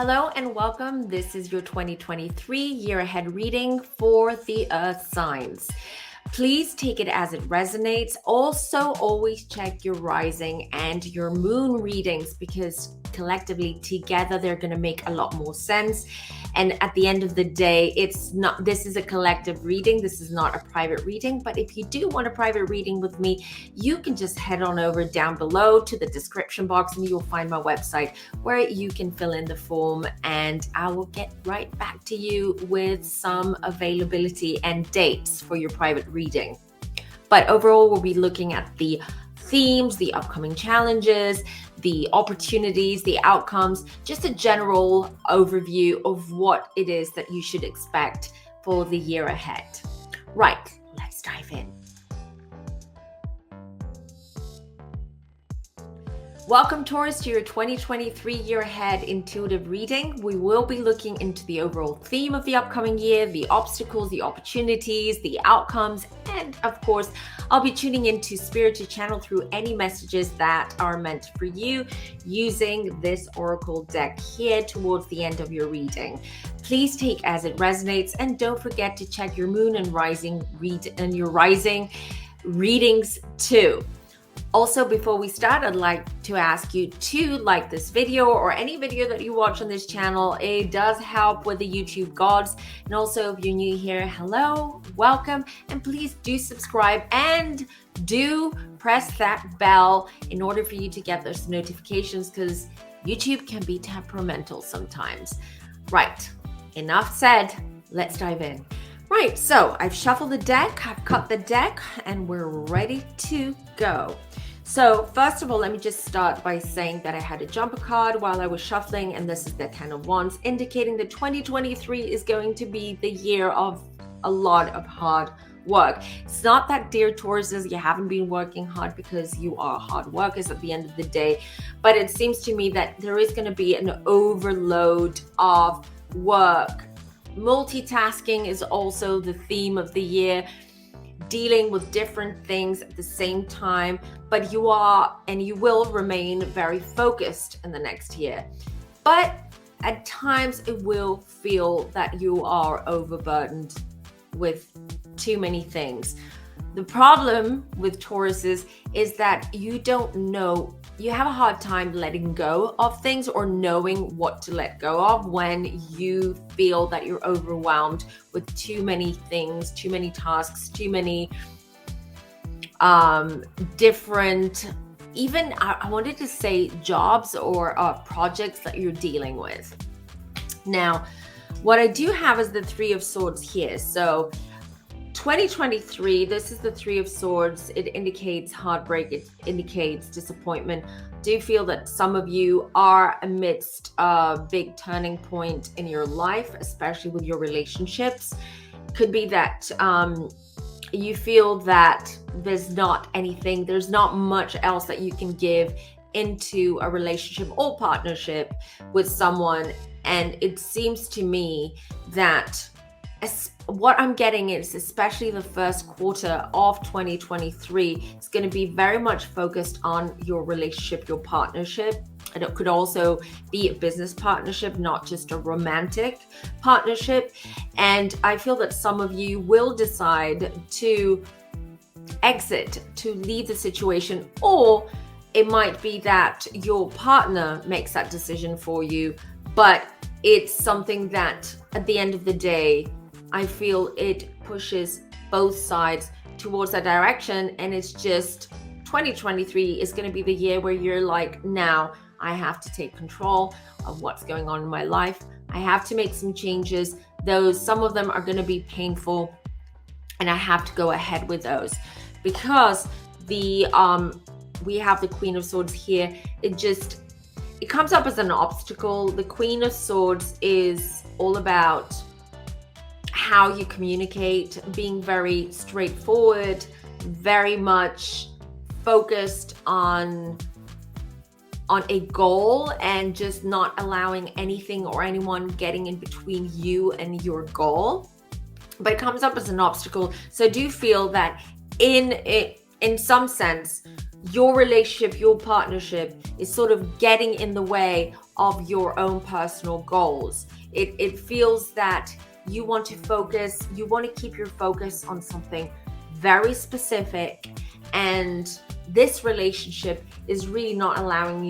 Hello and welcome. This is your 2023 year ahead reading for the Earth signs. Please take it as it resonates. Also, always check your rising and your moon readings because collectively together they're going to make a lot more sense. And at the end of the day, this is a collective reading. This is not a private reading. But if you do want a private reading with me, you can just head on over down below to the description box and you'll find my website where you can fill in the form and I will get right back to you with some availability and dates for your private reading. But overall, we'll be looking at the themes, the upcoming challenges, the opportunities, the outcomes, just a general overview of what it is that you should expect for the year ahead. Right, let's dive in. Welcome, Taurus, to your 2023 year ahead intuitive reading. We will be looking into the overall theme of the upcoming year, the obstacles, the opportunities, the outcomes, and of course, I'll be tuning into Spirit to channel through any messages that are meant for you using this oracle deck here towards the end of your reading. Please take as it resonates and don't forget to check your moon and rising readings too. Also, before we start, I'd like to ask you to like this video or any video that you watch on this channel. It does help with the YouTube gods. And also, if you're new here, hello, welcome, and please do subscribe and do press that bell in order for you to get those notifications because YouTube can be temperamental sometimes. Right, enough said, let's dive in. Right, so I've shuffled the deck, I've cut the deck, and we're ready to go. So first of all, let me just start by saying that I had a jumper card while I was shuffling, and this is the 10 of Wands, indicating that 2023 is going to be the year of a lot of hard work. It's not that, dear Tauruses, you haven't been working hard because you are hard workers at the end of the day, but it seems to me that there is going to be an overload of work. Multitasking is also the theme of the year, dealing with different things at the same time, but you are and you will remain very focused in the next year. But at times it will feel that you are overburdened with too many things. The problem with Tauruses is that you have a hard time letting go of things or knowing what to let go of when you feel that you're overwhelmed with too many things, too many tasks, too many different, even I wanted to say jobs or projects that you're dealing with. Now, what I do have is the Three of Swords here. So 2023, this is the Three of Swords. It indicates heartbreak. It indicates disappointment. I do feel that some of you are amidst a big turning point in your life, especially with your relationships. Could be that you feel that there's not much else that you can give into a relationship or partnership with someone. And it seems to me that what I'm getting is especially the first quarter of 2023 is going to be very much focused on your relationship, your partnership. And it could also be a business partnership, not just a romantic partnership. And I feel that some of you will decide to exit, to leave the situation, or it might be that your partner makes that decision for you, but it's something that at the end of the day, I feel it pushes both sides towards that direction. And it's just 2023 is going to be the year where you're like, now I have to take control of what's going on in my life. I have to make some changes. Some of them are going to be painful and I have to go ahead with those because we have the Queen of Swords here. It comes up as an obstacle. The Queen of Swords is all about how you communicate, being very straightforward, very much focused on a goal and just not allowing anything or anyone getting in between you and your goal. But it comes up as an obstacle. So I do feel that in some sense, your relationship, your partnership is sort of getting in the way of your own personal goals. It feels that you want to focus, you want to keep your focus on something very specific, and this relationship is really not allowing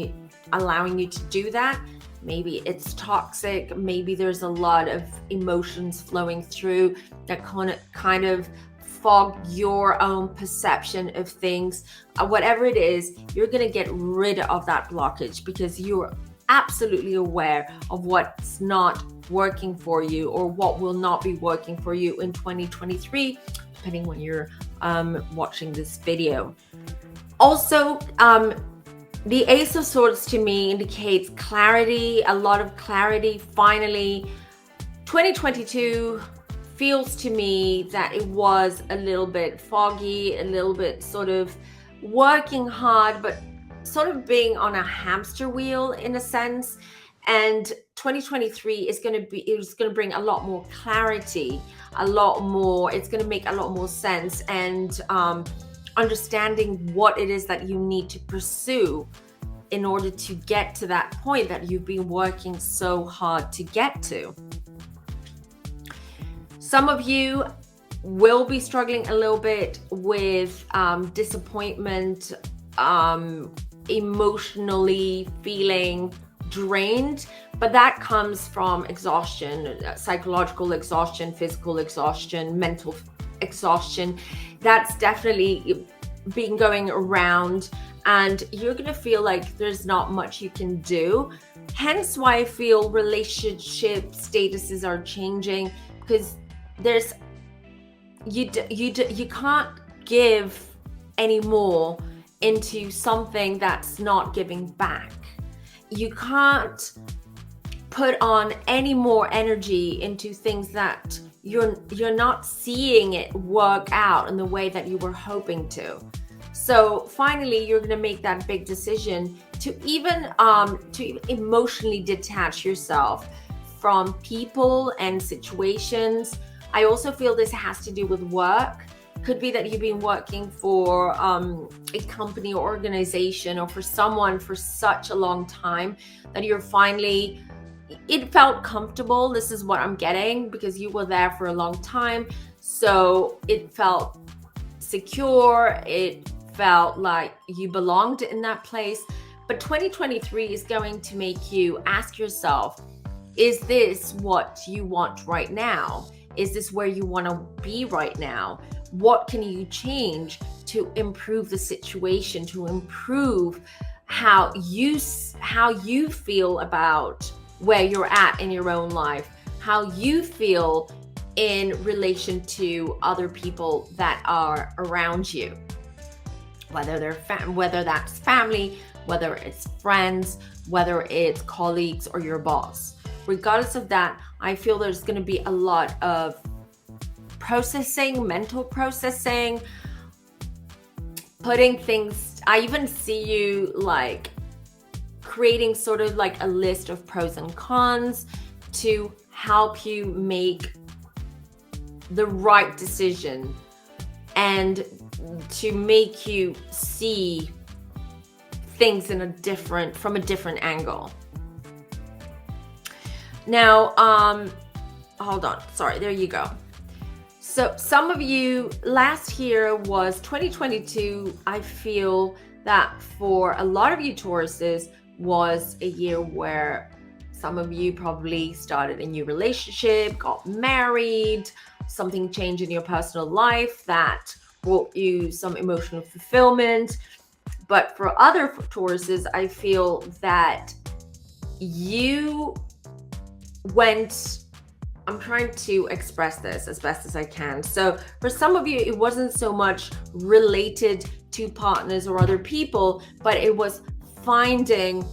you to do that. Maybe it's toxic, maybe there's a lot of emotions flowing through that kind of fog your own perception of things. Whatever it is, you're going to get rid of that blockage because you're absolutely aware of what's not working for you or what will not be working for you in 2023, depending when you're watching this video. Also, the Ace of Swords to me indicates clarity, a lot of clarity. Finally, 2022 feels to me that it was a little bit foggy, a little bit sort of working hard, but sort of being on a hamster wheel in a sense. And 2023 is going to bring a lot more clarity, it's going to make a lot more sense, and understanding what it is that you need to pursue in order to get to that point that you've been working so hard to get to. Some of you will be struggling a little bit with disappointment, emotionally feeling drained, but that comes from exhaustion, psychological exhaustion, physical exhaustion, mental exhaustion. That's definitely been going around, and you're going to feel like there's not much you can do. Hence why I feel relationship statuses are changing, because you can't give any more into something that's not giving back. You can't put on any more energy into things that you're not seeing it work out in the way that you were hoping to. So finally, you're going to make that big decision to even to emotionally detach yourself from people and situations. I also feel this has to do with work. Could be that you've been working for a company or organization or for someone for such a long time that you're finally, it felt comfortable. This is what I'm getting, because you were there for a long time. So it felt secure. It felt like you belonged in that place. But 2023 is going to make you ask yourself, is this what you want right now? Is this where you want to be right now? What can you change to improve the situation, to improve how you feel about where you're at in your own life, how you feel in relation to other people that are around you, whether that's family, whether it's friends, whether it's colleagues or your boss. Regardless of that, I feel there's going to be a lot of processing, mental processing, putting things. I even see you like creating sort of like a list of pros and cons to help you make the right decision and to make you see things from a different angle. Now, hold on. Sorry, there you go. So some of you, last year was 2022. I feel that for a lot of you Tauruses was a year where some of you probably started a new relationship, got married, something changed in your personal life that brought you some emotional fulfillment. But for other Tauruses, I feel that you I'm trying to express this as best as I can. So for some of you, it wasn't so much related to partners or other people, but it was finding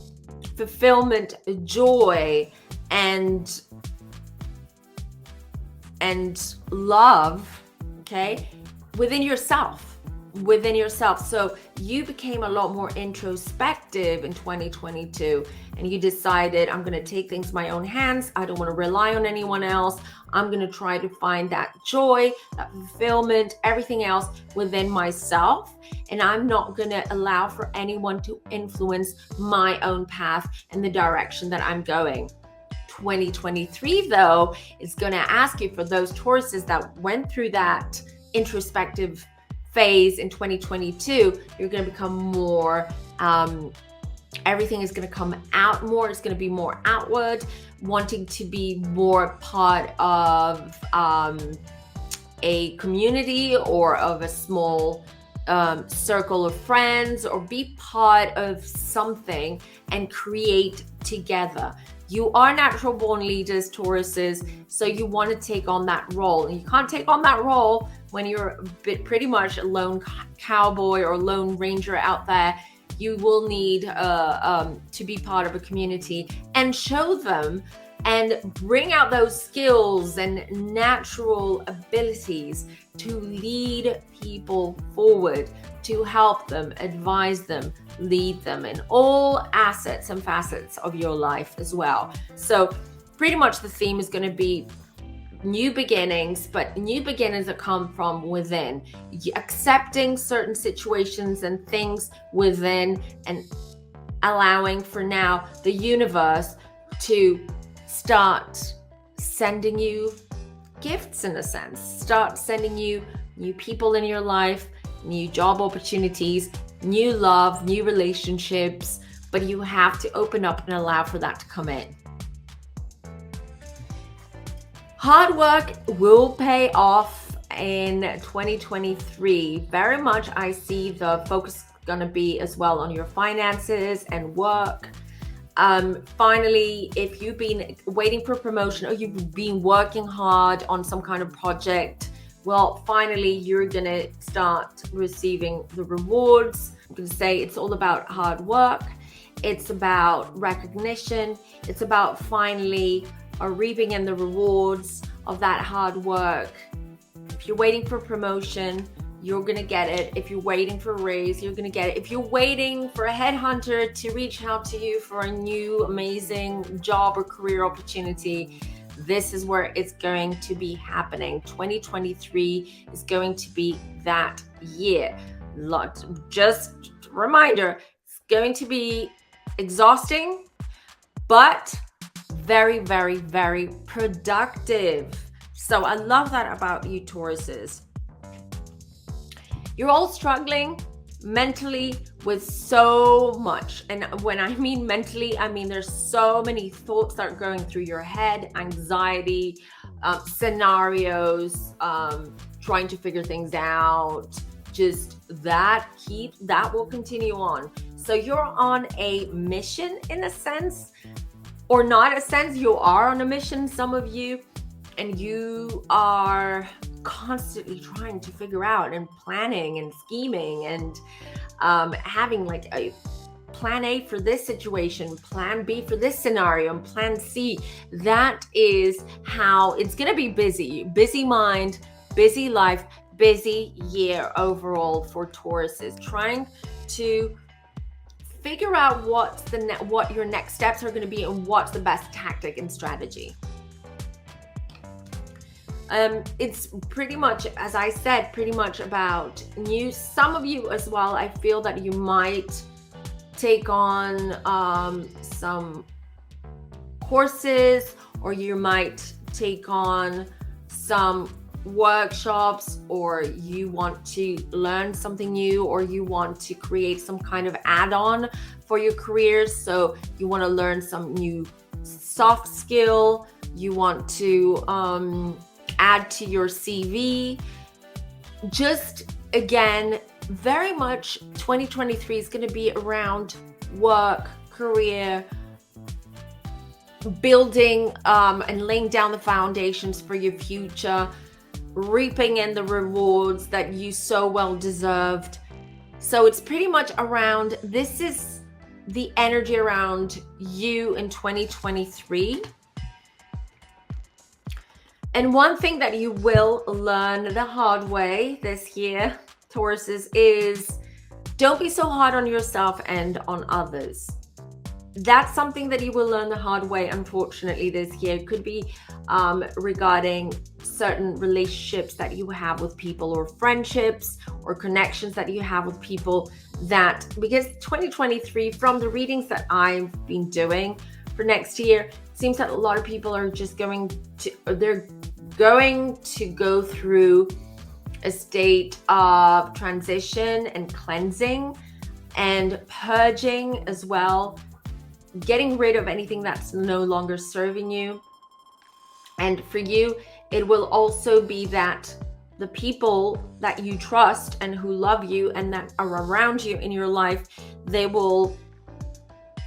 fulfillment, joy, and love, okay, within yourself. within yourself. So you became a lot more introspective in 2022, and you decided, I'm going to take things in my own hands. I don't want to rely on anyone else. I'm going to try to find that joy, that fulfillment, everything else within myself. And I'm not going to allow for anyone to influence my own path and the direction that I'm going. 2023, though, is going to ask you, for those Tauruses that went through that introspective phase in 2022, you're going to become more, everything is going to come out more. It's going to be more outward, wanting to be more part of a community or of a small circle of friends, or be part of something and create together. You are natural born leaders, Tauruses, so you want to take on that role. And you can't take on that role when you're pretty much a lone cowboy or lone ranger out there. You will need to be part of a community and show them and bring out those skills and natural abilities to lead people forward, to help them, advise them, lead them in all assets and facets of your life as well. So pretty much the theme is going to be new beginnings, but new beginnings that come from within, accepting certain situations and things within, and allowing for now the universe to start sending you gifts, in a sense, start sending you new people in your life, new job opportunities, new love, new relationships, but you have to open up and allow for that to come in. Hard work will pay off in 2023. Very much I see the focus going to be as well on your finances and work. Finally, if you've been waiting for promotion or you've been working hard on some kind of project, well, finally, you're going to start receiving the rewards. I'm going to say it's all about hard work. It's about recognition. It's about finally reaping in the rewards of that hard work. If you're waiting for promotion, you're going to get it. If you're waiting for a raise, you're going to get it. If you're waiting for a headhunter to reach out to you for a new amazing job or career opportunity, this is where it's going to be happening. 2023 is going to be that year. Just a reminder, it's going to be exhausting, but very, very, very productive. So I love that about you, Tauruses. You're all struggling mentally with so much. And when I mean mentally, I mean there's so many thoughts that are going through your head, anxiety, scenarios, trying to figure things out. Just that will continue on. So you're on a mission, in a sense, or not a sense. You are on a mission, some of you, and you are constantly trying to figure out and planning and scheming and having like a plan A for this situation, plan B for this scenario, and plan C. That is how it's going to be busy mind, busy life, busy year overall for Tauruses, trying to figure out what your next steps are going to be and what's the best tactic and strategy. It's pretty much, as I said, pretty much about you. Some of you as well, I feel that you might take on some courses, or you might take on some workshops, or you want to learn something new, or you want to create some kind of add-on for your careers. So you want to learn some new soft skill, you want to add to your CV. Just again, very much 2023 is going to be around work, career, building and laying down the foundations for your future, reaping in the rewards that you so well deserved. So it's pretty much around, this is the energy around you in 2023. And one thing that you will learn the hard way this year Tauruses, is don't be so hard on yourself and on others. That's something that you will learn the hard way, unfortunately, this year. It could be regarding certain relationships that you have with people, or friendships or connections that you have with people, that because 2023, from the readings that I've been doing for next year, it seems that a lot of people are just going to go through a state of transition and cleansing and purging as well, getting rid of anything that's no longer serving you. And for you, it will also be that the people that you trust and who love you and that are around you in your life, they will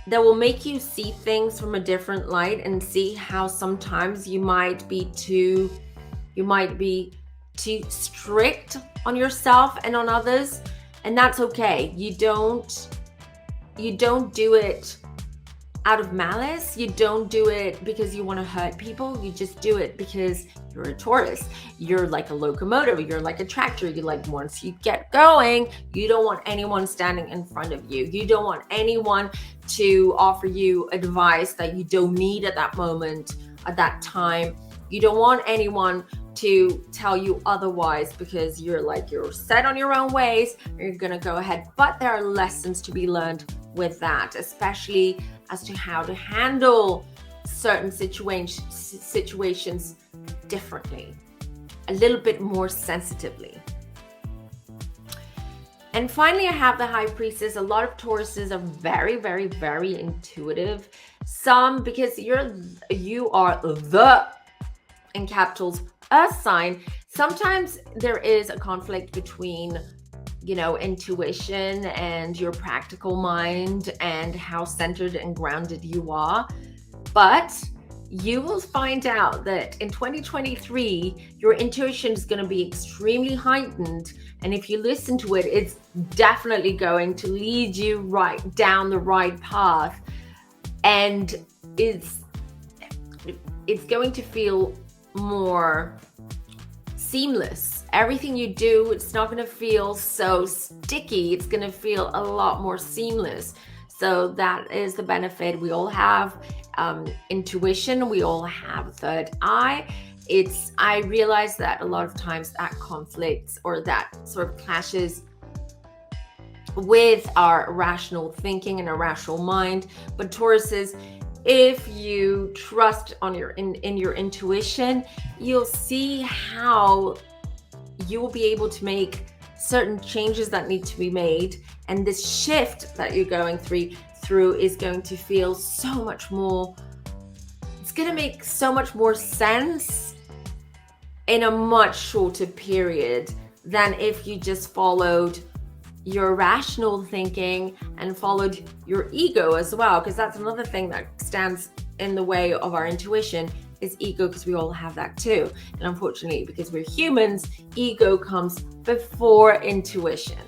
make you see things from a different light, and see how sometimes you might be too strict on yourself and on others. And that's okay. You don't do it out of malice. You don't do it because you want to hurt people. You just do it because you're a Taurus. You're like a locomotive. You're like a tractor. You like, once you get going, you don't want anyone standing in front of you. You don't want anyone to offer you advice that you don't need at that moment, at that time. You don't want anyone to tell you otherwise, because you're set on your own ways, and you're gonna go ahead. But there are lessons to be learned with that, especially as to how to handle certain situations differently, a little bit more sensitively. And finally, I have the High Priestess. A lot of Tauruses are very, very, very intuitive. Some, because you are the, in capitals, Earth sign. Sometimes there is a conflict between, intuition and your practical mind, and how centered and grounded you are. But you will find out that in 2023, your intuition is going to be extremely heightened. And if you listen to it, it's definitely going to lead you right down the right path. And it's going to feel more seamless. Everything you do, it's not going to feel so sticky. It's going to feel a lot more seamless. So that is the benefit. We all have intuition. We all have a third eye. I realize that a lot of times that conflicts, or that sort of clashes with our rational thinking and our rational mind. But Tauruses, if you trust in your intuition, you'll see how you will be able to make certain changes that need to be made. And this shift that you're going through is going to feel so much more, it's going to make so much more sense in a much shorter period than if you just followed your rational thinking and followed your ego as well. Because that's another thing that stands in the way of our intuition, is ego, because we all have that too. And unfortunately, because we're humans, ego comes before intuition.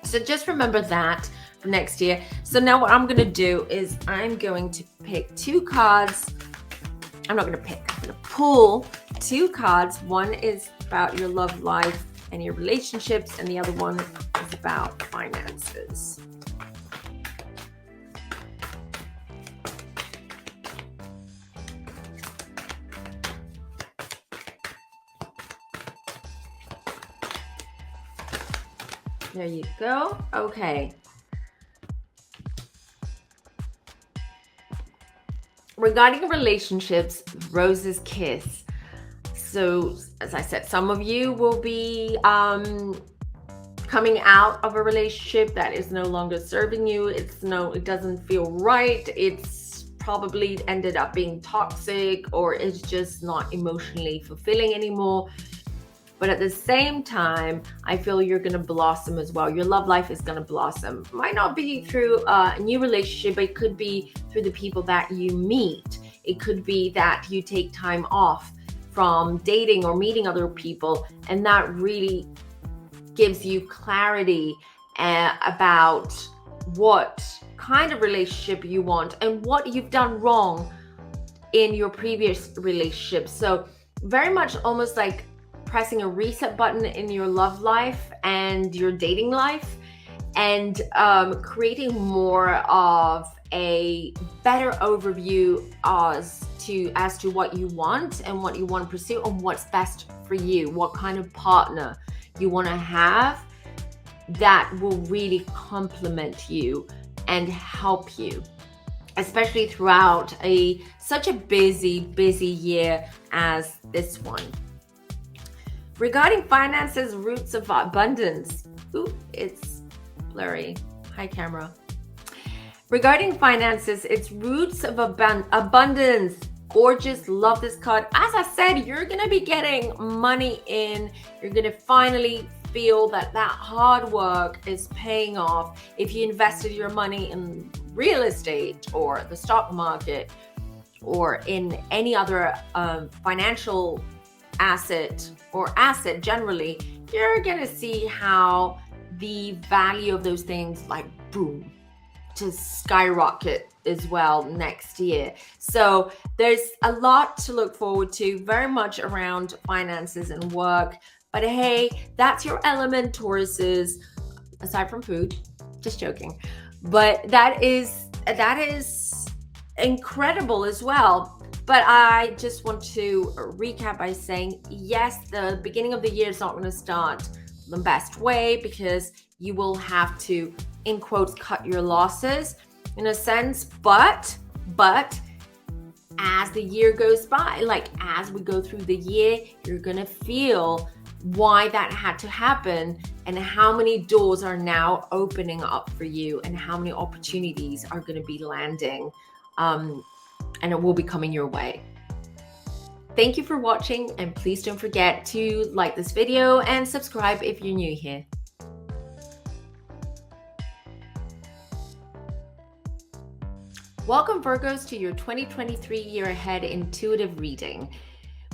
So just remember that for next year. So now what I'm going to do is I'm going to pick two cards. I'm going to pull two cards. One is about your love life and your relationships, and the other one is about finances. There you go. Okay. Regarding relationships, Rose's Kiss. So, as I said, some of you will be coming out of a relationship that is no longer serving you. It doesn't feel right. It's probably ended up being toxic, or it's just not emotionally fulfilling anymore. But at the same time, I feel you're going to blossom as well. Your love life is going to blossom. Might not be through a new relationship, but it could be through the people that you meet. It could be that you take time off from dating or meeting other people, and that really gives you clarity about what kind of relationship you want and what you've done wrong in your previous relationship. So very much almost like pressing a reset button in your love life and your dating life, and creating more of a better overview as to what you want and what you want to pursue and what's best for you, what kind of partner you want to have that will really complement you and help you, especially throughout such a busy year as this one. Regarding finances, roots of abundance. Ooh, it's blurry. Hi, camera. Regarding finances, it's roots of abundance. Gorgeous. Love this card. As I said, you're going to be getting money in. You're going to finally feel that hard work is paying off. If you invested your money in real estate or the stock market or in any other financial asset or asset generally, you're going to see how the value of those things like boom to skyrocket as well next year. So there's a lot to look forward to, very much around finances and work. But hey, that's your element, Tauruses, aside from food. Just joking. But that is incredible as well. But I just want to recap by saying, yes, the beginning of the year is not going to start the best way, because you will have to, in quotes, cut your losses in a sense. But as the year goes by, like as we go through the year, you're going to feel why that had to happen and how many doors are now opening up for you and how many opportunities are going to be landing and it will be coming your way. Thank you for watching, and please don't forget to like this video and subscribe if you're new here. Welcome, Virgos, to your 2023 year ahead intuitive reading.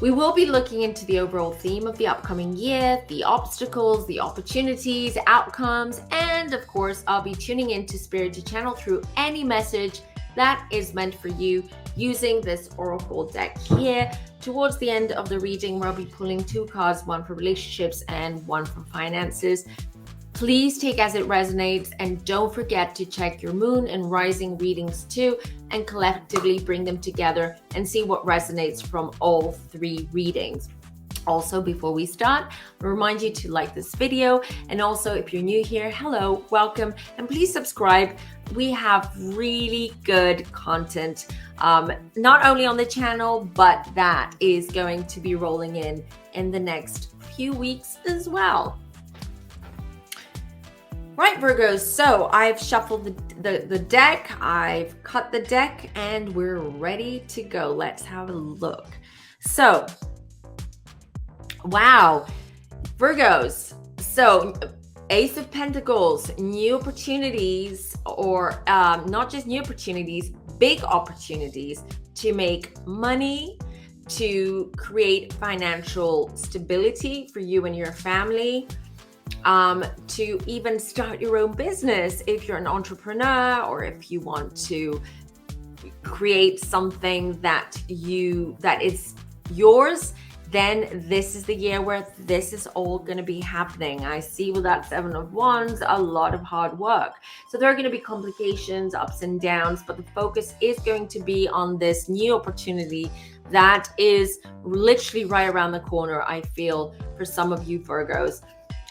We will be looking into the overall theme of the upcoming year, the obstacles, the opportunities, outcomes, and of course, I'll be tuning into Spirit to channel through any message that is meant for you using this oracle deck here. Towards the end of the reading, where I'll be pulling 2 cards, one for relationships and one for finances. Please take as it resonates, and don't forget to check your moon and rising readings too, and collectively bring them together and see what resonates from all 3 readings. Also, before we start, I remind you to like this video, and also if you're new here, hello, welcome, and please subscribe. We have really good content, not only on the channel, but that is going to be rolling in the next few weeks as well. Right, Virgos, so I've shuffled the deck, I've cut the deck, and we're ready to go. Let's have a look. So, wow, Virgos, so Ace of Pentacles, new opportunities, or not just new opportunities, big opportunities to make money, to create financial stability for you and your family, to even start your own business if you're an entrepreneur, or if you want to create something that is yours, then this is the year where this is all going to be happening. I see with that 7 of Wands, a lot of hard work. So there are going to be complications, ups and downs, but the focus is going to be on this new opportunity that is literally right around the corner, I feel, for some of you Virgos.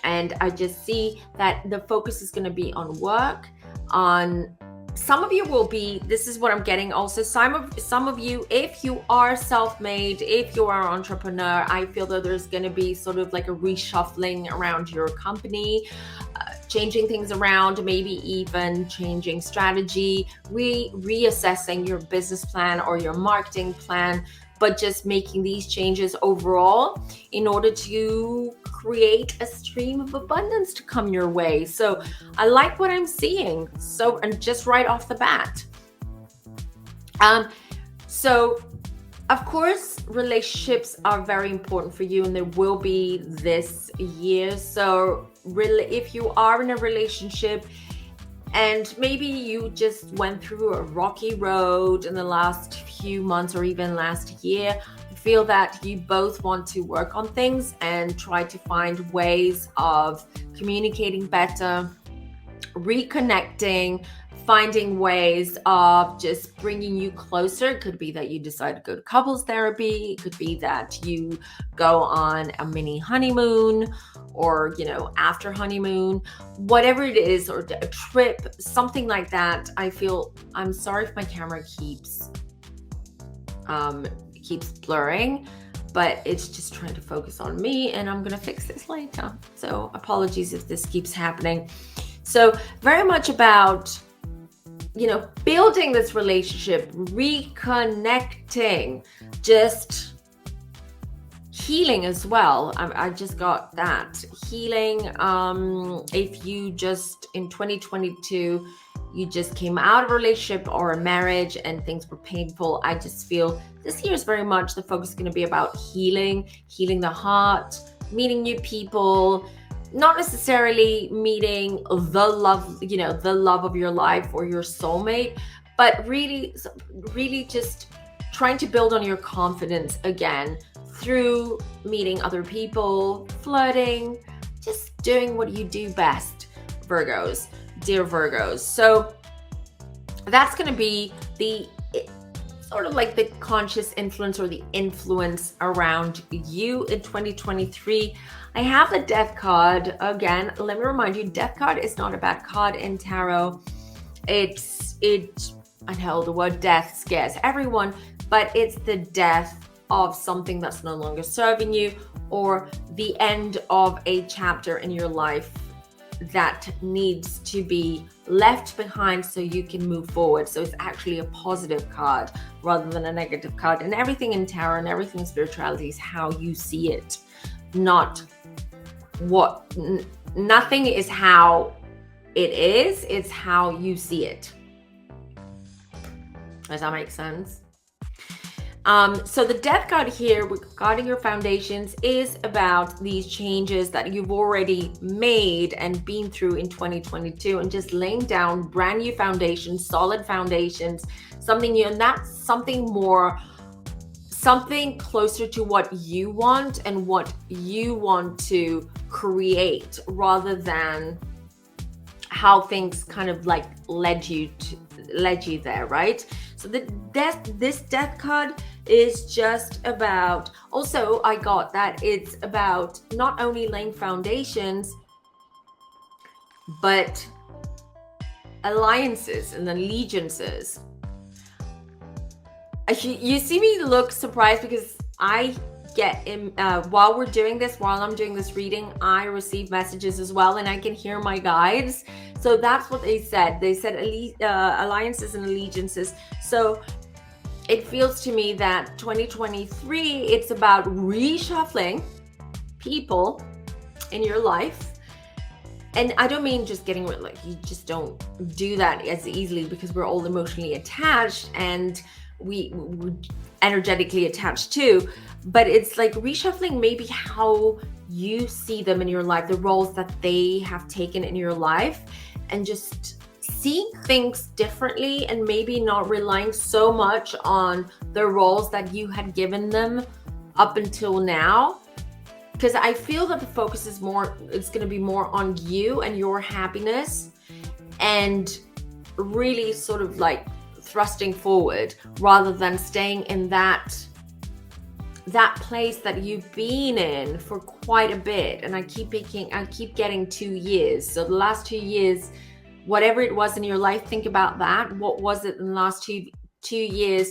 And I just see that the focus is going to be on work, on some of you will be, this is what I'm getting also, some of you, if you are self-made, if you are an entrepreneur, I feel that there's going to be sort of like a reshuffling around your company, changing things around, maybe even changing strategy, reassessing your business plan or your marketing plan, but just making these changes overall in order to create a stream of abundance to come your way. So I like what I'm seeing. So, and just right off the bat. So of course, relationships are very important for you, and they will be this year. So really, if you are in a relationship and maybe you just went through a rocky road in the last few months or even last year, I feel that you both want to work on things and try to find ways of communicating better, reconnecting, finding ways of just bringing you closer. It could be that you decide to go to couples therapy. It could be that you go on a mini honeymoon, or, you know, after honeymoon, whatever it is, or a trip, something like that. I'm sorry if my camera keeps blurring, but it's just trying to focus on me, and I'm gonna fix this later. So apologies if this keeps happening. So very much about, you know, building this relationship, reconnecting, just healing as well. I just got that healing. If you just in 2022 you just came out of a relationship or a marriage and things were painful, I just feel this year is very much the focus is going to be about healing the heart, meeting new people, not necessarily meeting the love, you know, the love of your life or your soulmate, but really just trying to build on your confidence again through meeting other people, flirting, just doing what you do best, Virgos, dear Virgos. So that's going to be the sort of like the conscious influence or the influence around you in 2023. I have the Death card again. Let me remind you, Death card is not a bad card in tarot. I know the word death scares everyone, but it's the death of something that's no longer serving you, or the end of a chapter in your life that needs to be left behind so you can move forward. So it's actually a positive card rather than a negative card. And everything in tarot and everything in spirituality is how you see it, not what, nothing is how it is, it's how you see it. Does that make sense? So the Death card here regarding your foundations is about these changes that you've already made and been through in 2022, and just laying down brand new foundations, solid foundations, something new, and that's something more, something closer to what you want and what you want to create, rather than how things kind of like led you there, right? So this Death card is just about, also I got that it's about not only laying foundations, but alliances and allegiances. You see me look surprised because I get while I'm doing this reading, I receive messages as well, and I can hear my guides. So that's what they said. They said alliances and allegiances. So it feels to me that 2023, it's about reshuffling people in your life. And I don't mean just getting rid, like you just don't do that as easily, because we're all emotionally attached and we're energetically attached too. But it's like reshuffling maybe how you see them in your life, the roles that they have taken in your life, and just seeing things differently, and maybe not relying so much on the roles that you had given them up until now. Because I feel that the focus is more, it's going to be more on you and your happiness, and really sort of like thrusting forward rather than staying in that place that you've been in for quite a bit. And I keep getting 2 years. So the last 2 years, whatever it was in your life, think about that. What was it in the last two years?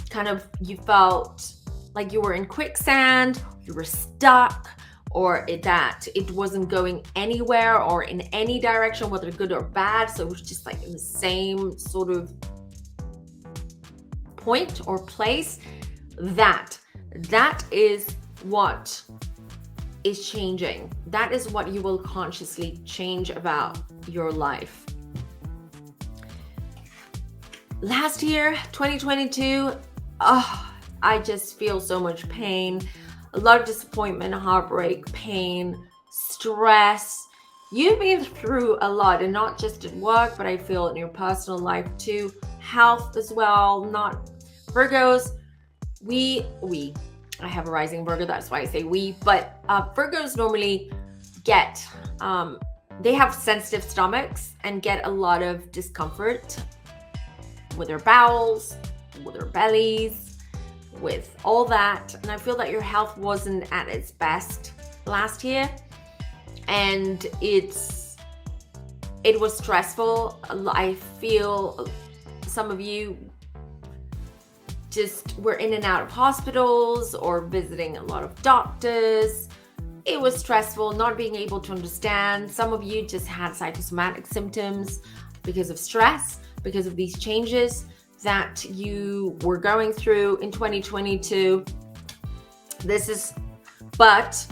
Kind of, you felt like you were in quicksand, you were stuck, or that it wasn't going anywhere or in any direction, whether good or bad. So it was just like in the same sort of point or place. That is what is changing. That is what you will consciously change about your life. Last year, 2022, I just feel so much pain, a lot of disappointment, heartbreak, pain, stress. You've been through a lot, and not just at work, but I feel in your personal life too. Health as well. Not Virgos, I have a rising Virgo, that's why I say we. But Virgos normally get, they have sensitive stomachs and get a lot of discomfort with their bowels, with their bellies, with all that. And I feel that your health wasn't at its best last year. And it was stressful. I feel some of you just were in and out of hospitals or visiting a lot of doctors. It was stressful, not being able to understand. Some of you just had psychosomatic symptoms because of stress, because of these changes that you were going through in 2022. But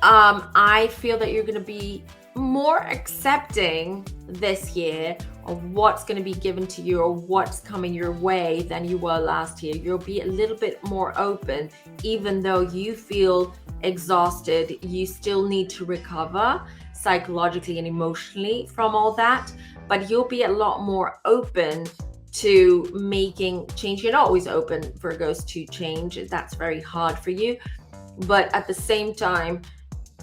I feel that you're going to be more accepting this year of what's going to be given to you or what's coming your way than you were last year. You'll be a little bit more open, even though you feel exhausted. You still need to recover psychologically and emotionally from all that, but you'll be a lot more open to making change. You're not always open, Virgos, to change. That's very hard for you, but at the same time,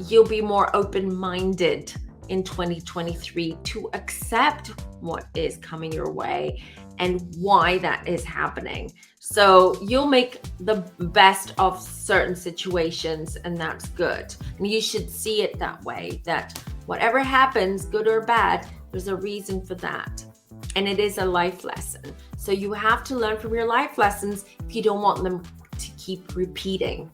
you'll be more open-minded in 2023 to accept what is coming your way and why that is happening. So you'll make the best of certain situations, and that's good. And you should see it that way, that whatever happens, good or bad, there's a reason for that. And it is a life lesson. So you have to learn from your life lessons if you don't want them to keep repeating.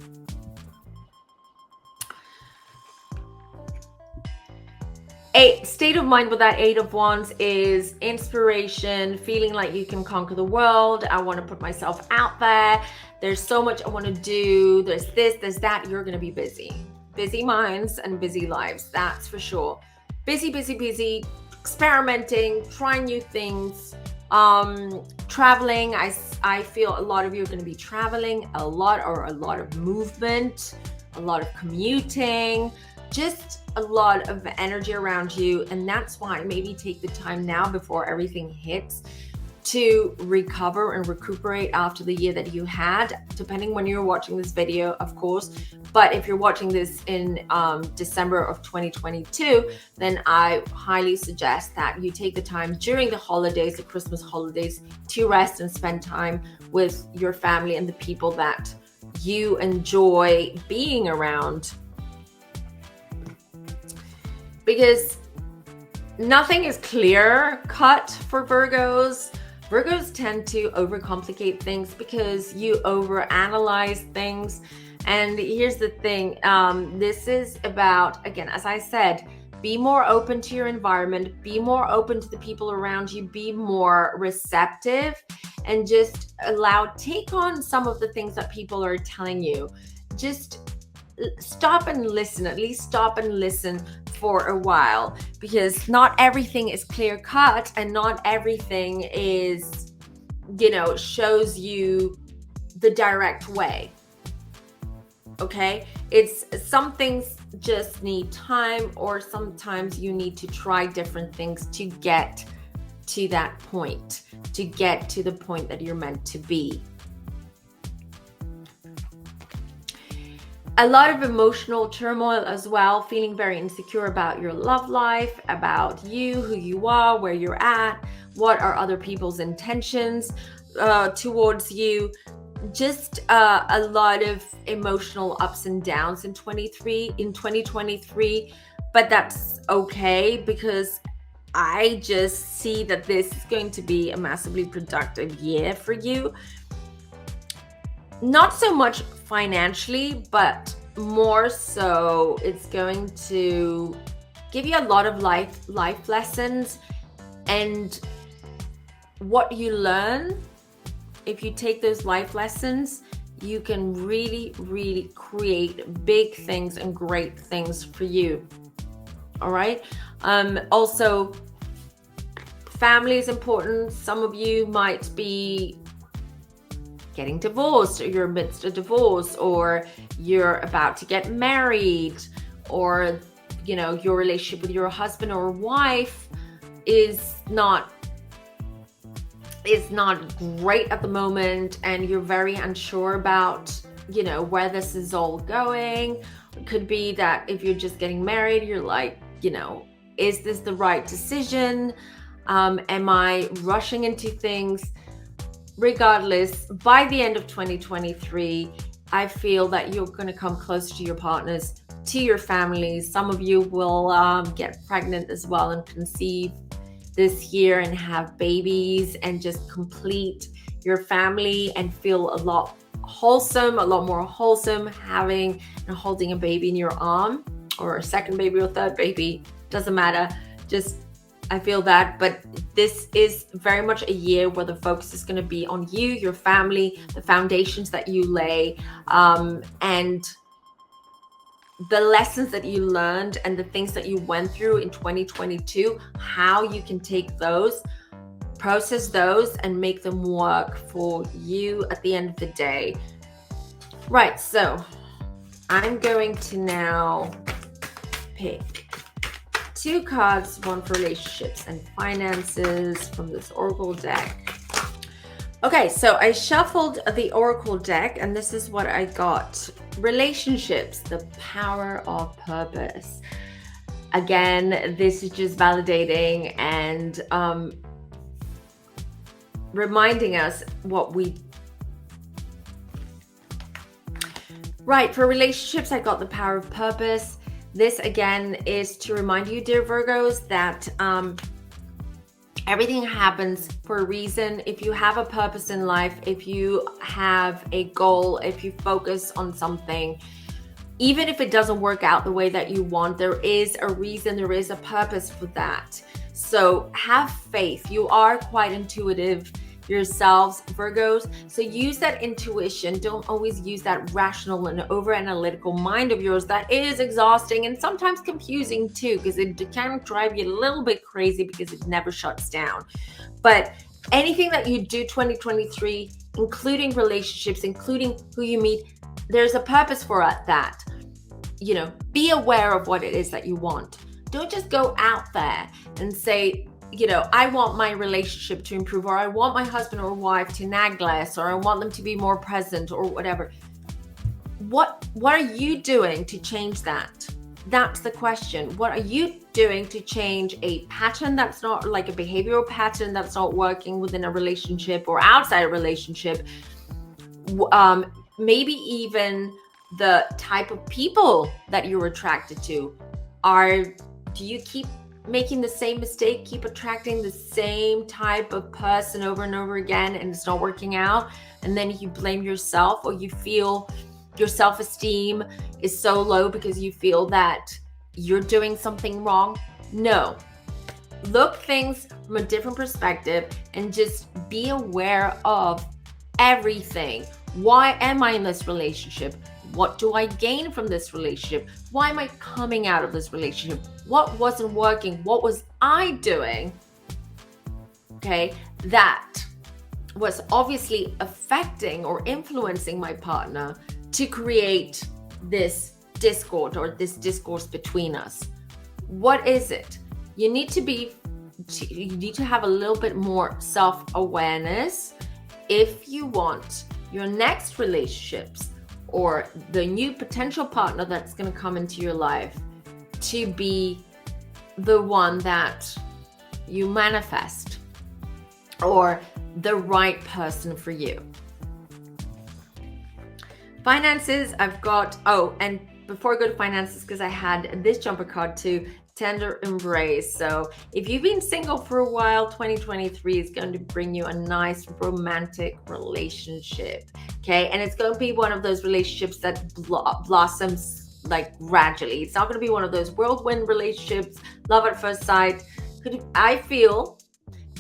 State of mind with that 8 of Wands is inspiration, feeling like you can conquer the world. I want to put myself out there. There's so much I want to do. There's this, there's that. You're going to be busy. Busy minds and busy lives. That's for sure. Busy, busy, busy. Experimenting, trying new things. Traveling. I feel a lot of you are going to be traveling a lot, or a lot of movement, a lot of commuting. Just a lot of energy around you, and that's why maybe take the time now before everything hits to recover and recuperate after the year that you had, depending when you're watching this video, of course. But if you're watching this in December of 2022, then I highly suggest that you take the time during the holidays, the Christmas holidays, to rest and spend time with your family and the people that you enjoy being around. Because nothing is clear cut for Virgos. Virgos tend to overcomplicate things because you overanalyze things. And here's the thing, this is about, again, as I said, be more open to your environment, be more open to the people around you, be more receptive, and just take on some of the things that people are telling you. Just stop and listen, at least stop and listen for a while, because not everything is clear cut and not everything is, shows you the direct way. Okay, some things just need time, or sometimes you need to try different things to get to that point, to get to the point that you're meant to be. A lot of emotional turmoil as well, feeling very insecure about your love life, about you, who you are, where you're at, what are other people's intentions towards you. Just a lot of emotional ups and downs in 2023, but that's okay, because I just see that this is going to be a massively productive year for you. Not so much financially, but more so it's going to give you a lot of life lessons. And what you learn, if you take those life lessons, you can really, really create big things and great things for you. All right. Also, family is important. Some of you might be getting divorced, or you're amidst a divorce, or you're about to get married, or your relationship with your husband or wife is not great at the moment, and you're very unsure about where this is all going. It could be that if you're just getting married, you're like, is this the right decision? Am I rushing into things? Regardless, by the end of 2023, I feel that you're going to come closer to your partners, to your families. Some of you will get pregnant as well and conceive this year and have babies and just complete your family and feel a lot more wholesome having and holding a baby in your arm, or a second baby or third baby, doesn't matter. I feel that, but this is very much a year where the focus is going to be on you, your family, the foundations that you lay, and the lessons that you learned and the things that you went through in 2022, how you can take those, process those, and make them work for you at the end of the day. Right, so I'm going to now pick 2 cards, one for relationships and finances from this Oracle deck. Okay, so I shuffled the Oracle deck and this is what I got. Relationships, the power of purpose. Again, this is just validating and reminding us what we... Right, for relationships, I got the power of purpose. This again is to remind you, dear Virgos, that everything happens for a reason. If you have a purpose in life, if you have a goal, if you focus on something, even if it doesn't work out the way that you want, there is a reason, there is a purpose for that. So have faith. You are quite intuitive yourselves, Virgos. So use that intuition. Don't always use that rational and over analytical mind of yours that is exhausting and sometimes confusing too, because it can drive you a little bit crazy because it never shuts down. But anything that you do 2023, including relationships, including who you meet, there's a purpose for that. Be aware of what it is that you want. Don't just go out there and say, I want my relationship to improve, or I want my husband or wife to nag less, or I want them to be more present, or whatever. What are you doing to change that? That's the question. What are you doing to change a pattern that's not, like a behavioral pattern that's not working within a relationship or outside a relationship? Maybe even the type of people that you're attracted to. Do you keep making the same mistake, keep attracting the same type of person over and over again, and it's not working out, and then you blame yourself, or you feel your self-esteem is so low because you feel that you're doing something wrong? No. Look things from a different perspective and just be aware of everything. Why am I in this relationship? What do I gain from this relationship? Why am I coming out of this relationship? What wasn't working? What was I doing? Okay, that was obviously affecting or influencing my partner to create this discord or this discourse between us. What is it? You need to have a little bit more self-awareness if you want your next relationships or the new potential partner that's going to come into your life to be the one that you manifest, or the right person for you. Finances, I've got, and before I go to finances, because I had this jumper card too, tender embrace. So if you've been single for a while, 2023 is going to bring you a nice romantic relationship. Okay, and it's going to be one of those relationships that blossoms like gradually. It's not going to be one of those whirlwind relationships, love at first sight. I feel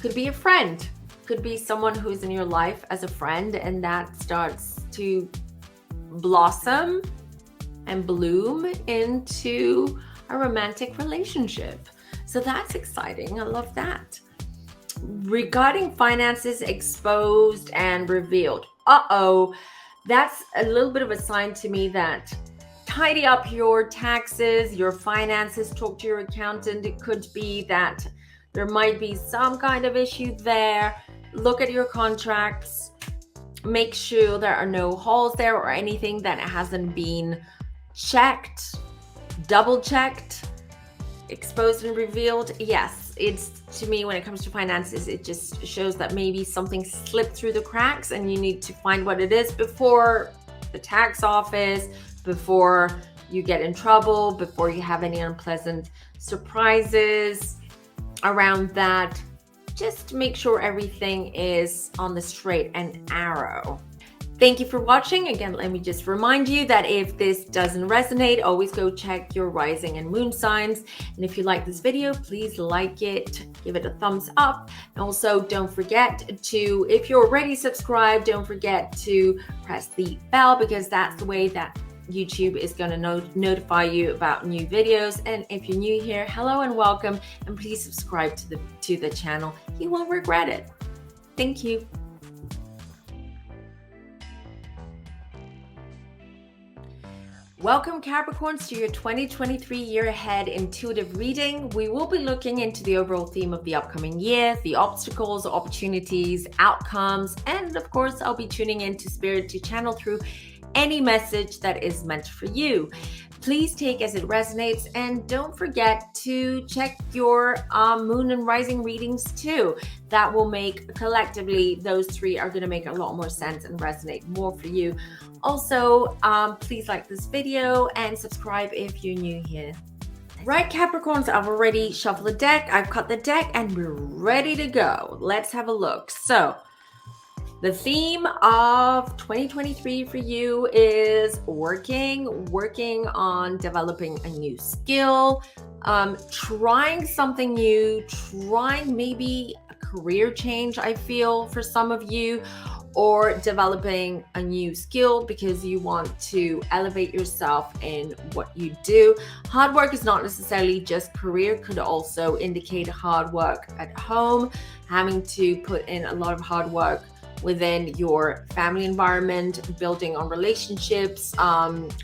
could be a friend, could be someone who's in your life as a friend, and that starts to blossom and bloom into a romantic relationship. So that's exciting. I love that. Regarding finances, exposed and revealed. That's a little bit of a sign to me that tidy up your taxes, your finances, talk to your accountant. It could be that there might be some kind of issue there. Look at your contracts. Make sure there are no holes there or anything that hasn't been checked, double checked, exposed and revealed. Yes, it's, to me, when it comes to finances, it just shows that maybe something slipped through the cracks and you need to find what it is before the tax office, before you get in trouble, before you have any unpleasant surprises around that. Just make sure everything is on the straight and narrow. Thank you for watching. Again, let me just remind you that if this doesn't resonate, always go check your rising and moon signs. And if you like this video, please like it, give it a thumbs up. And also don't forget to, if you're already subscribed, don't forget to press the bell, because that's the way that YouTube is going to notify you about new videos. And if you're new here, hello and welcome, and please subscribe to the channel. You won't regret it. Thank you. Welcome, Capricorns, to your 2023 year ahead intuitive reading. We will be looking into the overall theme of the upcoming year, the obstacles, opportunities, outcomes, and of course, I'll be tuning into Spirit to channel through any message that is meant for you. Please take as it resonates, and don't forget to check your moon and rising readings too. That will make, collectively, those three are going to make a lot more sense and resonate more for you. Also, please like this video and subscribe if you're new here. Right, Capricorns, I've already shuffled the deck, I've cut the deck, and we're ready to go. Let's have a look. So, the theme of 2023 for you is working on developing a new skill, trying something new, trying maybe a career change, I feel, for some of you, or developing a new skill because you want to elevate yourself in what you do. Hard work is not necessarily just career, could also indicate hard work at home, having to put in a lot of hard work within your family environment, building on relationships,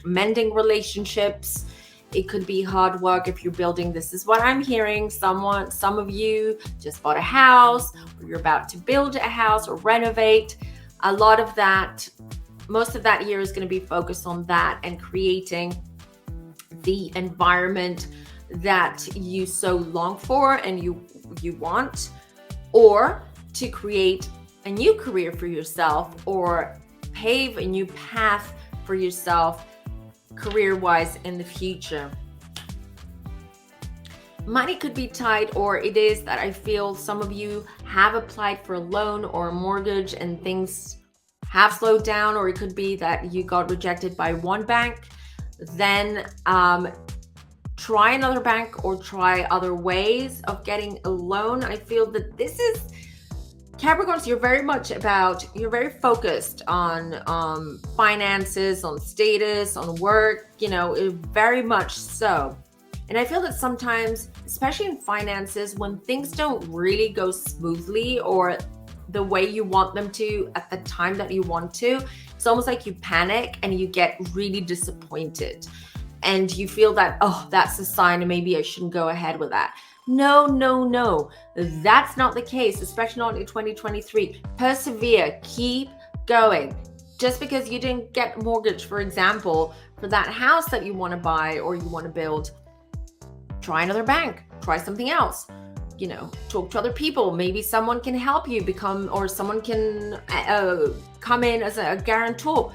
mending relationships. It could be hard work if you're building. This is what I'm hearing. Some of you just bought a house, or you're about to build a house or renovate. A lot of that, most of that year is going to be focused on that and creating the environment that you so long for and you want, or to create a new career for yourself or pave a new path for yourself career-wise in the future. Money could be tight, or it is that I feel some of you have applied for a loan or a mortgage and things have slowed down, or it could be that you got rejected by one bank. Then try another bank or try other ways of getting a loan. I feel that this is, Capricorns, you're very focused on finances, on status, on work, very much so. And I feel that sometimes, especially in finances, when things don't really go smoothly or the way you want them to at the time that you want to, it's almost like you panic and you get really disappointed. And you feel that, oh, that's a sign and maybe I shouldn't go ahead with that. No. That's not the case, especially not in 2023. Persevere, keep going. Just because you didn't get a mortgage, for example, for that house that you want to buy or you want to build, try another bank, try something else. Talk to other people. Maybe someone can help you or someone can come in as a guarantor.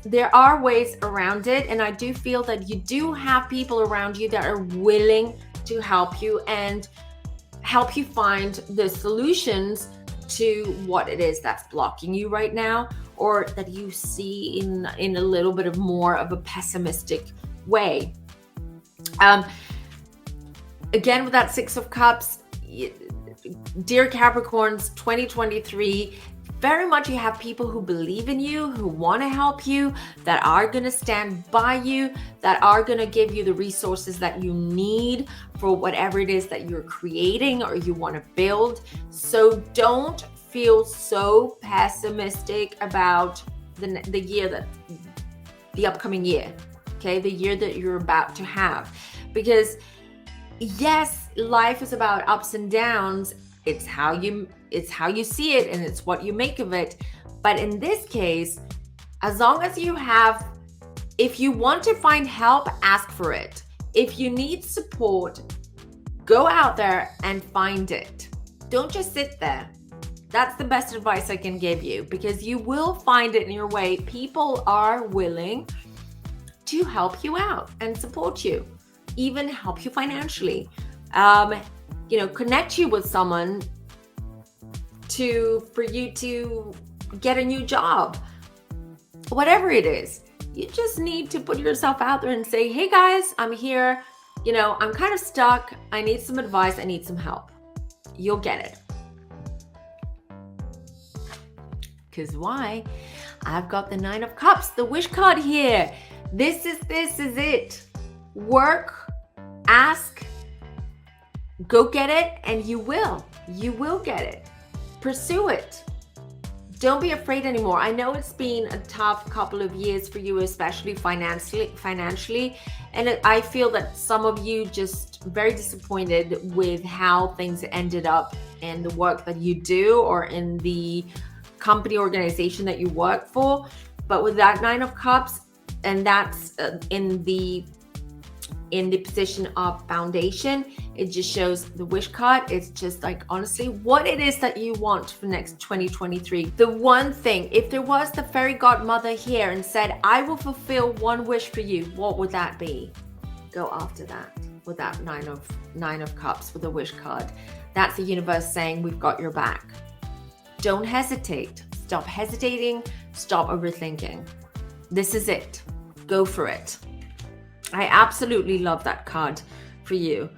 There are ways around it, and I do feel that you do have people around you that are willing to help you and help you find the solutions to what it is that's blocking you right now, or that you see in a little bit of more of a pessimistic way. Again, with that Six of Cups, dear Capricorns, 2023, very much you have people who believe in you, who want to help you, that are going to stand by you, that are going to give you the resources that you need for whatever it is that you're creating or you want to build. So don't feel so pessimistic about the upcoming year, okay? The year that you're about to have. Because yes, life is about ups and downs. It's how you see it and it's what you make of it. But in this case, as long as you have, if you want to find help, ask for it. If you need support, go out there and find it. Don't just sit there. That's the best advice I can give you, because you will find it in your way. People are willing to help you out and support you, even help you financially. Connect you with someone for you to get a new job. Whatever it is, you just need to put yourself out there and say, hey guys, I'm here. I'm kind of stuck. I need some advice. I need some help. You'll get it. Because why? I've got the 9 of Cups, the wish card here. This is it. Work, ask, go get it, and you will. You will get it. Pursue it. Don't be afraid anymore. I know it's been a tough couple of years for you, especially financially. And I feel that some of you just very disappointed with how things ended up in the work that you do or in the company organization that you work for. But with that 9 of Cups, and that's in the position of foundation, it just shows the wish card. It's just like, honestly, what it is that you want for next 2023. The one thing, if there was the fairy godmother here and said, I will fulfill one wish for you, what would that be? Go after that with that 9 of Cups with a wish card. That's the universe saying, we've got your back. Don't hesitate. Stop hesitating. Stop overthinking. This is it. Go for it. I absolutely love that card for you.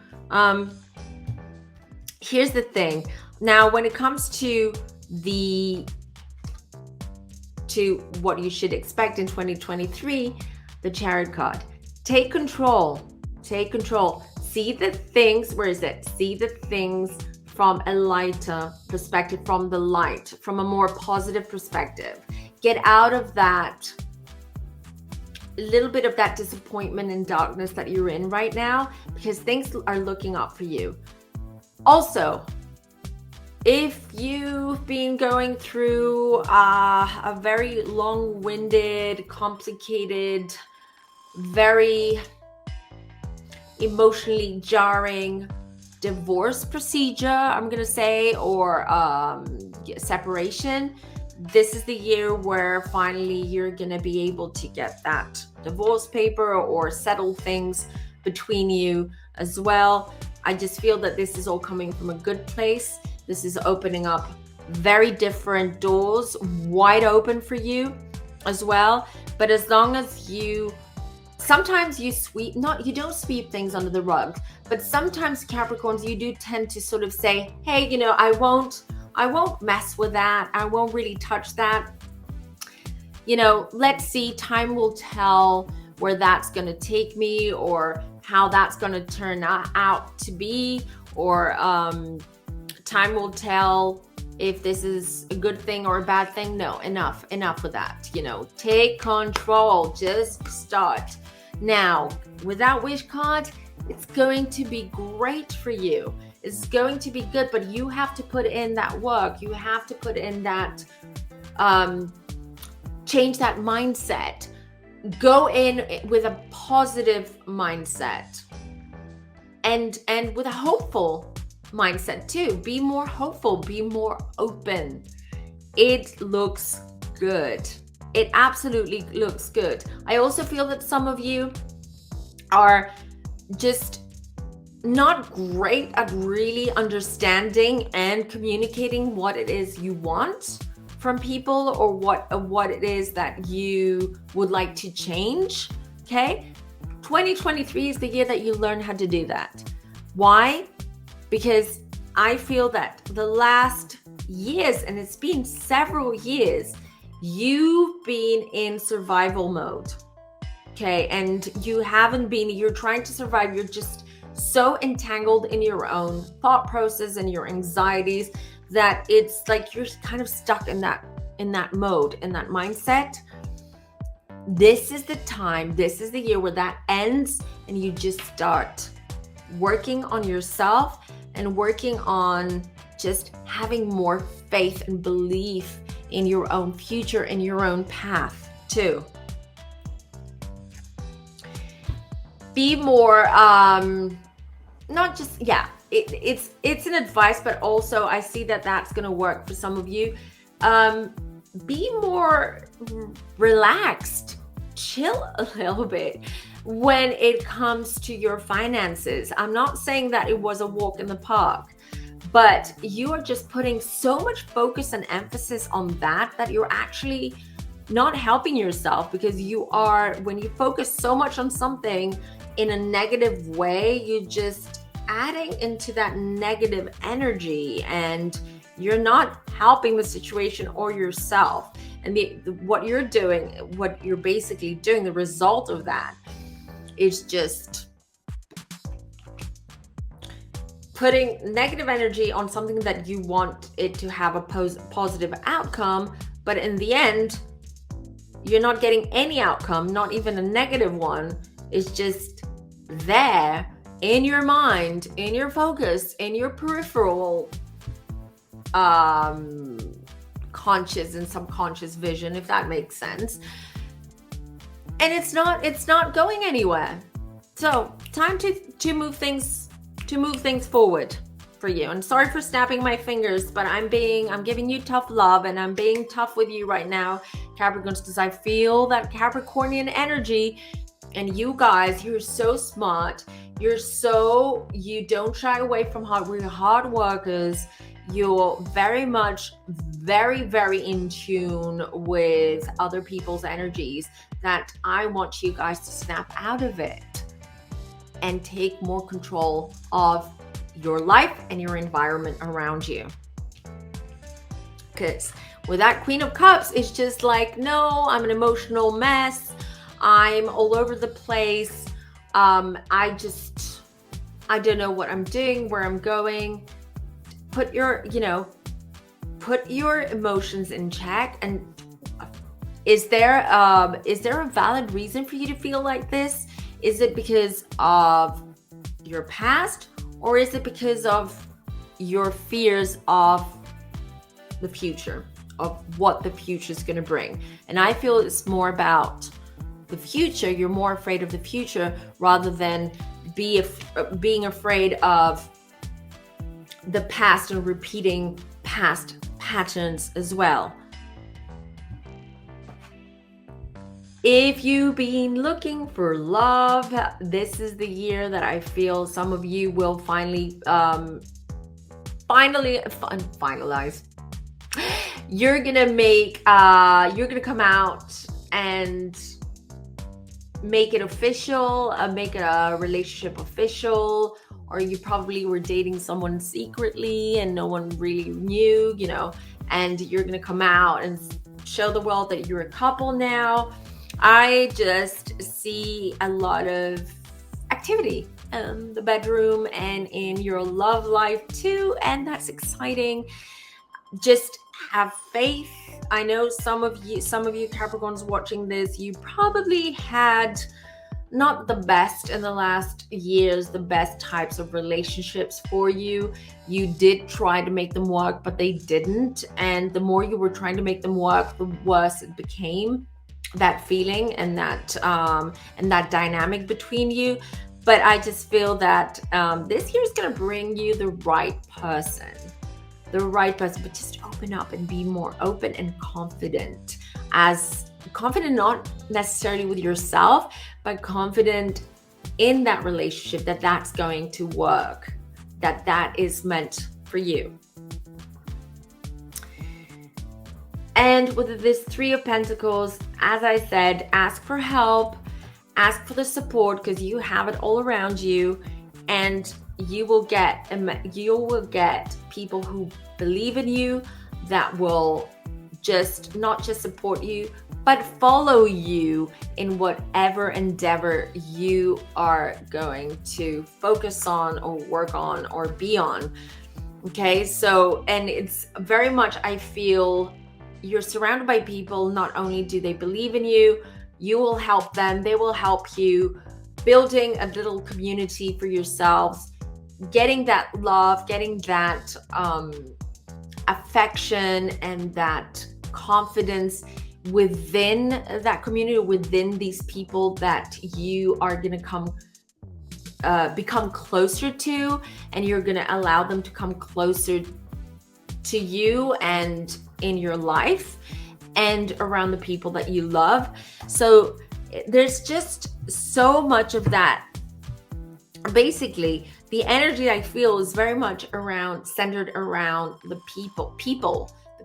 Here's the thing. Now, when it comes to what you should expect in 2023, the Chariot card. Take control. Take control. See the things, where is it? See the things from a lighter perspective, from the light, from a more positive perspective. Get out of that little bit of that disappointment and darkness that you're in right now, because things are looking up for you. Also, if you've been going through a very long-winded, complicated, very emotionally jarring divorce procedure, I'm gonna say, or separation, this is the year where finally you're gonna be able to get that divorce paper or settle things between you as well. I just feel that this is all coming from a good place. This is opening up very different doors, wide open for you as well. But as long as sometimes you don't sweep things under the rug, but sometimes Capricorns, you do tend to sort of say, hey, I won't mess with that. I won't really touch that. Let's see, time will tell where that's going to take me, or how that's going to turn out to be, or time will tell if this is a good thing or a bad thing. No, enough with that. Take control, just start. Now, with that wish card, it's going to be great for you. It's going to be good, but you have to put in that work. You have to put in that, change that mindset. Go in with a positive mindset and with a hopeful mindset too. Be more hopeful, be more open. It looks good. It absolutely looks good. I also feel that some of you are just not great at really understanding and communicating what it is you want from people, or what it is that you would like to change. Okay, 2023 is the year that you learn how to do that. Why? Because I feel that the last years, and it's been several years, you've been in survival mode. Okay, and you're trying to survive. You're just so entangled in your own thought process and your anxieties that it's like you're kind of stuck in that mode, in that mindset. This is the time, this is the year where that ends, and you just start working on yourself and working on just having more faith and belief in your own future, in your own path too. Be more, not just, yeah, it's an advice, but also I see that that's going to work for some of you. Be more relaxed, chill a little bit when it comes to your finances. I'm not saying that it was a walk in the park, but you are just putting so much focus and emphasis on that you're actually not helping yourself, because when you focus so much on something in a negative way, you're just adding into that negative energy and you're not helping the situation or yourself. And what you're basically doing, the result of that is just putting negative energy on something that you want it to have a positive outcome, but in the end, you're not getting any outcome, not even a negative one. It's just there in your mind, in your focus, in your peripheral conscious and subconscious vision, if that makes sense. And it's not going anywhere. So time to move things forward for you. And sorry for snapping my fingers, but I'm giving you tough love, and I'm being tough with you right now, Capricorns, because I feel that Capricornian energy. And you guys, you're so smart. You don't shy away from we're hard workers. You're very much, very, very in tune with other people's energies, that I want you guys to snap out of it and take more control of your life and your environment around you. Because with that Queen of Cups, it's just like, no, I'm an emotional mess. I'm all over the place. I don't know what I'm doing, where I'm going. Put your emotions in check. And is there a valid reason for you to feel like this? Is it because of your past, or is it because of your fears of the future, of what the future is going to bring? And I feel it's more about the future. You're more afraid of the future rather than being afraid of the past and repeating past patterns as well. If you've been looking for love, this is the year that I feel some of you will finalize. You're gonna come out and make it official, make a relationship official, or you probably were dating someone secretly and no one really knew, and you're gonna come out and show the world that you're a couple now. I just see a lot of activity in the bedroom and in your love life too, and that's exciting. Just have faith. I know some of you Capricorns watching this, you probably had not the best in the last years, the best types of relationships for you. You did try to make them work, but they didn't. And the more you were trying to make them work, the worse it became, that feeling and that dynamic between you. But I just feel that this year is going to bring you the right person, but just open up and be more open and confident. As confident, not necessarily with yourself, but confident in that relationship, that's going to work, that is meant for you. And with this Three of Pentacles, as I said, ask for help, ask for the support, because you have it all around you, and you will get people who believe in you, that will not just support you, but follow you in whatever endeavor you are going to focus on or work on or be on. Okay, so, and it's very much, I feel you're surrounded by people, not only do they believe in you, you will help them, they will help you, building a little community for yourselves, getting that love, getting that affection and that confidence within that community, within these people that you are going to become closer to, and you're going to allow them to come closer to you and in your life and around the people that you love. So there's just so much of that. Basically, the energy I feel is very much centered around the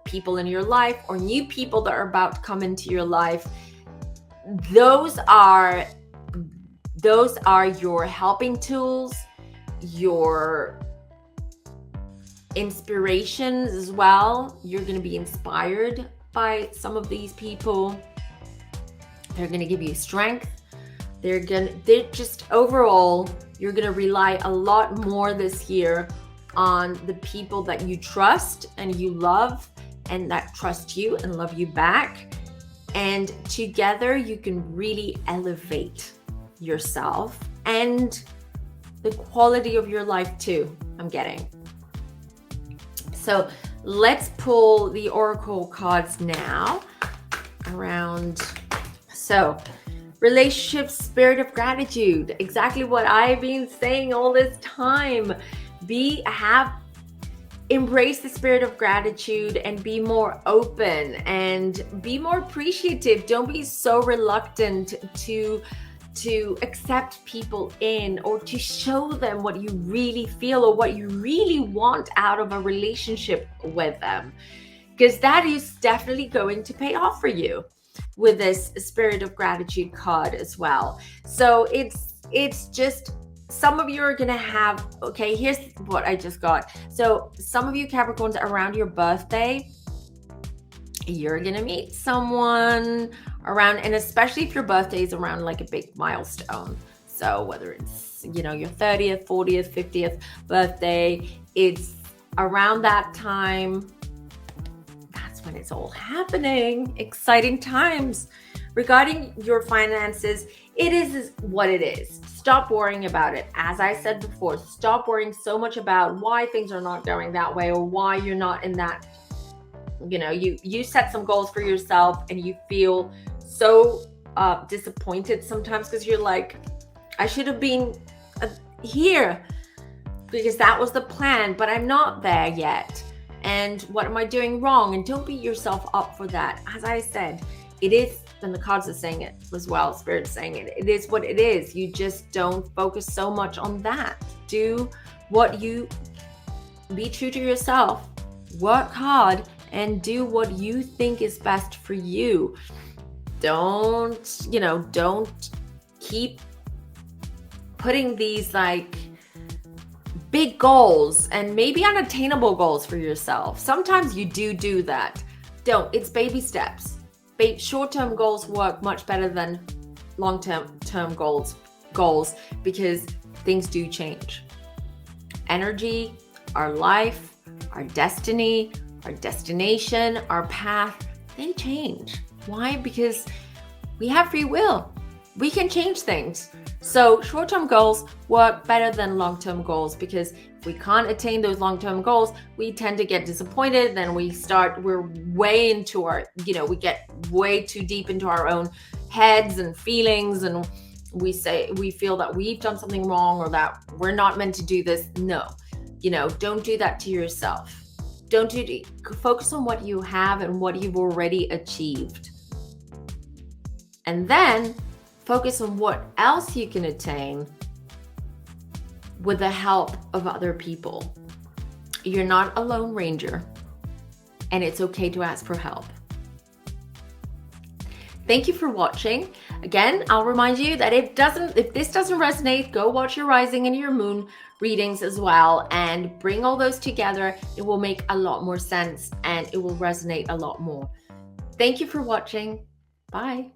people in your life, or new people that are about to come into your life. Those are your helping tools, your inspirations as well. You're going to be inspired by some of these people. They're going to give you strength. They're just overall, you're going to rely a lot more this year on the people that you trust and you love, and that trust you and love you back. And together you can really elevate yourself and the quality of your life too, I'm getting. So let's pull the oracle cards now around. So relationships, spirit of gratitude, exactly what I've been saying all this time. Embrace the spirit of gratitude and be more open and be more appreciative. Don't be so reluctant to accept people in, or to show them what you really feel or what you really want out of a relationship with them, because that is definitely going to pay off for you with this spirit of gratitude card as well. So it's just, some of you are gonna have, okay, here's what I just got. So some of you Capricorns, around your birthday, you're gonna meet someone around, and especially if your birthday is around like a big milestone. So whether it's, your 30th, 40th, 50th birthday, it's around that time. That's when it's all happening. Exciting times. Regarding your finances, it is what it is. Stop worrying about it. As I said before, stop worrying so much about why things are not going that way, or why you're not in that, you set some goals for yourself and you feel so disappointed sometimes, because you're like, I should have been here because that was the plan, but I'm not there yet. And what am I doing wrong? And don't beat yourself up for that. As I said, it is, and the cards are saying it as well, Spirit's saying it. It is what it is. You just don't focus so much on that. Be true to yourself, work hard, and do what you think is best for you. Don't keep putting these like big goals and maybe unattainable goals for yourself. Sometimes you do that. It's baby steps. Short-term goals work much better than long-term goals, because things do change. Energy, our life, our destiny, our destination, our path, they change. Why? Because we have free will. We can change things. So short-term goals work better than long-term goals, because if we can't attain those long-term goals, we tend to get disappointed. Then we're way into we get way too deep into our own heads and feelings, and we feel that we've done something wrong, or that we're not meant to do this. No, don't do that to yourself. Focus on what you have and what you've already achieved. And then focus on what else you can attain with the help of other people. You're not a lone ranger, and it's okay to ask for help. Thank you for watching. Again, I'll remind you that if this doesn't resonate, go watch your rising and your moon readings as well, and bring all those together. It will make a lot more sense and it will resonate a lot more. Thank you for watching. Bye.